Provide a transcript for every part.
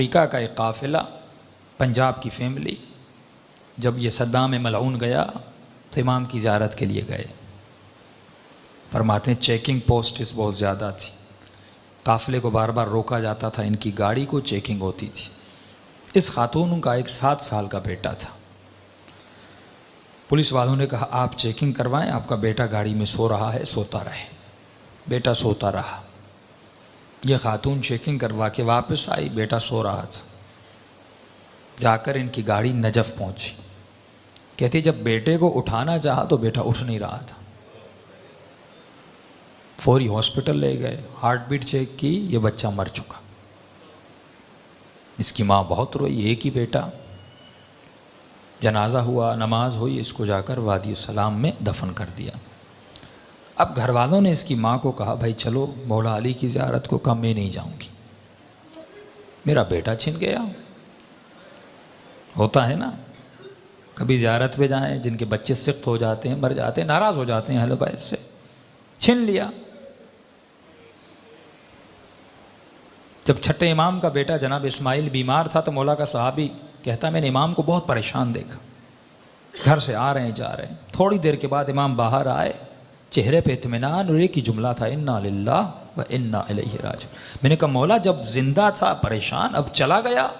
America का एक काफ़िला, पंजाब की फैमिली, जब ये सद्दाम मलऊन गया तो इमाम की ज़ियारत के लिए गए। फरमाते हैं चेकिंग पोस्ट्स बहुत ज़्यादा थी, काफ़िले को बार बार रोका जाता था, इनकी गाड़ी को चेकिंग होती थी। इस खातून का एक 7 साल का बेटा था। पुलिस वालों ने कहा आप चेकिंग करवाएं, आपका बेटा गाड़ी में सो रहा है, सोता रहे। बेटा सोता रहा। यह खातून चेकिंग करवा के वापस आई, बेटा सो रहा था। जाकर इनकी गाड़ी नजफ़ पहुंची। कहती जब बेटे को उठाना चाहा तो बेटा उठ नहीं रहा था। फौरी हॉस्पिटल ले गए, हार्ट बीट चेक की, ये बच्चा मर चुका। इसकी माँ बहुत रोई, एक ही बेटा। जनाजा हुआ, नमाज हुई, इसको जाकर वादी सलाम में दफन कर दिया। अब घर वालों ने इसकी माँ को कहा भाई चलो मौला अली की ज़ियारत को। कहा मैं नहीं जाऊँगी, मेरा बेटा छिन गया। होता है ना, कभी ज़ियारत पे जाएं, जिनके बच्चे सिख्त हो जाते हैं, मर जाते हैं, नाराज़ हो जाते हैं अहले बैत से, छिन लिया। जब छठे इमाम का बेटा जनाब इस्माइल बीमार था तो मौला का सहाबी कहता मैंने इमाम को बहुत परेशान देखा, घर से आ रहे हैं जा रहे हैं। थोड़ी देर के बाद इमाम बाहर आए, चेहरे पे इत्मीनान और एक ही जुमला था इन्ना लिल्लाह व इन्ना इलैहि राजिऊन। मैंने कहा मौला जब जिंदा था परेशान, अब चला गया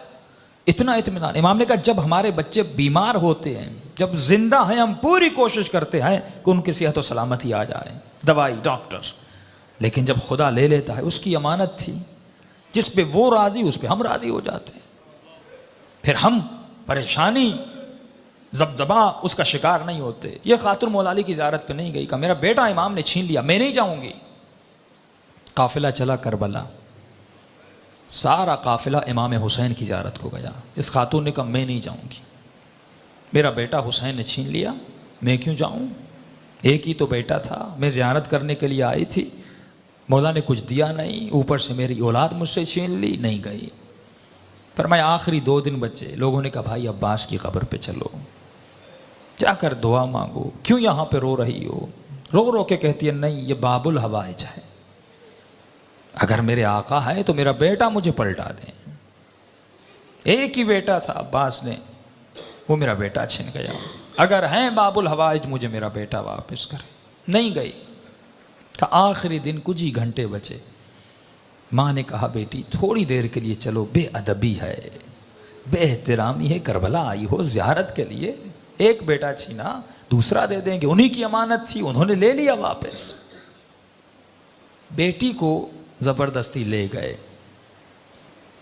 इतना इत्मीनान। इमाम ने कहा जब हमारे बच्चे बीमार होते हैं, जब जिंदा हैं, हम पूरी कोशिश करते हैं कि उनकी सेहत और सलामती आ जाए, दवाई डॉक्टर, लेकिन जब खुदा ले लेता है, उसकी अमानत थी, जिस पे वो राजी उस पे हम राजी हो जाते हैं। फिर हम परेशानी जबजबा उसका शिकार नहीं होते। ये खातून मौला अली की ज़ियारत पे नहीं गई, कहा मेरा बेटा इमाम ने छीन लिया, मैं नहीं जाऊंगी। काफिला चला करबला, सारा काफिला इमाम हुसैन की ज़ियारत को गया। इस खातून ने कहा मैं नहीं जाऊंगी, मेरा बेटा हुसैन ने छीन लिया, मैं क्यों जाऊं, एक ही तो बेटा था, मैं ज़ियारत करने के लिए आई थी, मौला ने कुछ दिया नहीं, ऊपर से मेरी औलाद मुझसे छीन ली, नहीं गई। फरमाया आखिरी 2 दिन बचे। लोगों ने कहा भाई अब्बास की कब्र पे चलो, जाकर दुआ मांगो, क्यों यहाँ पे रो रही हो। रो रो के कहती है नहीं ये बाबुल हवाइज है, अगर मेरे आका है तो मेरा बेटा मुझे पलटा दें। एक ही बेटा था अब्बास ने, वो मेरा बेटा छिन गया, अगर हैं बाबुल हवाइज मुझे मेरा बेटा वापस करे। नहीं गई। का आखिरी दिन कुछ ही घंटे बचे। माँ ने कहा बेटी थोड़ी देर के लिए चलो, बेअदबी है, बेएहतरामी है, करबला आई हो ज़ियारत के लिए, एक बेटा छीना दूसरा दे देंगे, उन्हीं की अमानत थी, उन्होंने ले लिया वापस। बेटी को ज़बरदस्ती ले गए।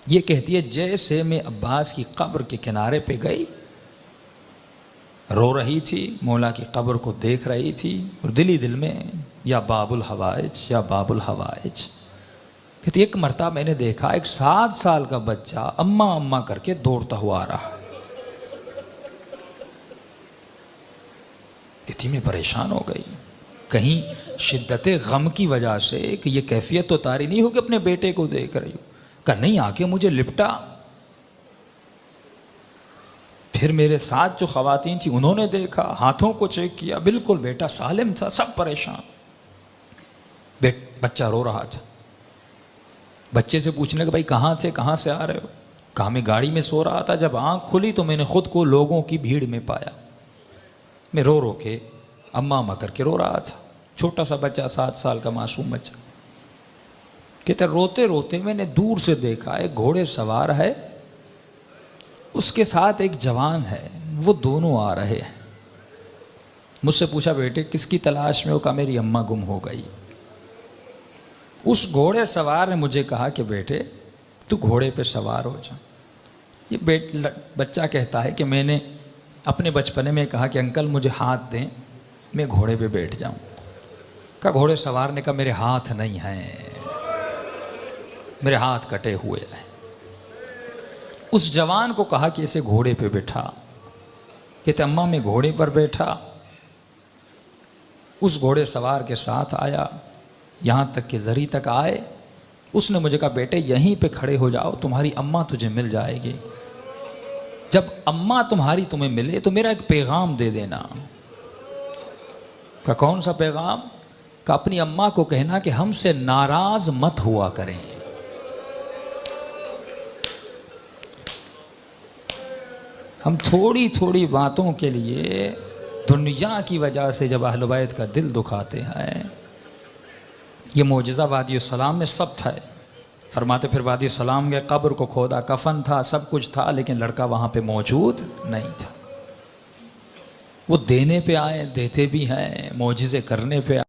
ये कहती है जैसे मैं अब्बास की कब्र के किनारे पे गई, रो रही थी, मौला की कब्र को देख रही थी, और दिल ही दिल में या बाबुल हवाइज या बाबुल हवाइज। कहती एक मरतबा मैंने देखा एक 7 साल का बच्चा अम्मा अम्मा करके दौड़ता हुआ आ रहा। कहती मैं परेशान हो गई, कहीं शिद्दत गम की वजह से कि ये कैफियत तो तारी नहीं हो कि अपने बेटे को देख रही हो। कहा नहीं, आके मुझे लिपटा। फिर मेरे साथ जो खवातीन थी उन्होंने देखा, हाथों को चेक किया, बिल्कुल बेटा सालिम था, सब परेशान। बच्चा रो रहा था। बच्चे से पूछने का भाई कहाँ थे, कहाँ से आ रहे हो। कहा मैं गाड़ी में सो रहा था, जब आँख खुली तो मैंने खुद को लोगों की भीड़ में पाया। मैं रो रो के अम्मा अम्मा करके रो रहा था। छोटा सा बच्चा, 7 साल का मासूम बच्चा। कहते रोते रोते मैंने दूर से देखा एक घोड़े सवार है, उसके साथ एक जवान है, वो दोनों आ रहे हैं। मुझसे पूछा बेटे किसकी तलाश में हो। कहा मेरी अम्मा गुम हो गई। उस घोड़े सवार ने मुझे कहा कि बेटे तू घोड़े पे सवार हो जा। ये बच्चा कहता है कि मैंने अपने बचपने में कहा कि अंकल मुझे हाथ दें, मैं घोड़े पे बैठ जाऊं। का घोड़े सवार ने कहा मेरे हाथ नहीं हैं, मेरे हाथ कटे हुए हैं। उस जवान को कहा कि इसे घोड़े पे बैठा। कहते अम्मा मैं घोड़े पर बैठा, उस घोड़े सवार के साथ आया, यहाँ तक कि जरी तक आए। उसने मुझे कहा बेटे यहीं पे खड़े हो जाओ, तुम्हारी अम्मा तुझे मिल जाएगी। जब अम्मा तुम्हारी तुम्हें मिले तो मेरा एक पैगाम दे देना। का कौन सा पैगाम। का अपनी अम्मा को कहना कि हमसे नाराज मत हुआ करें। हम थोड़ी थोड़ी बातों के लिए दुनिया की वजह से जब अहले बैत का दिल दुखाते हैं। ये मोजज़ा वादी सलाम में सब था। फरमाते फिर वादी सलाम के कब्र को खोदा, कफन था, सब कुछ था, लेकिन लड़का वहाँ पे मौजूद नहीं था। वो देने पे आए, देते भी हैं, मोजज़े करने पे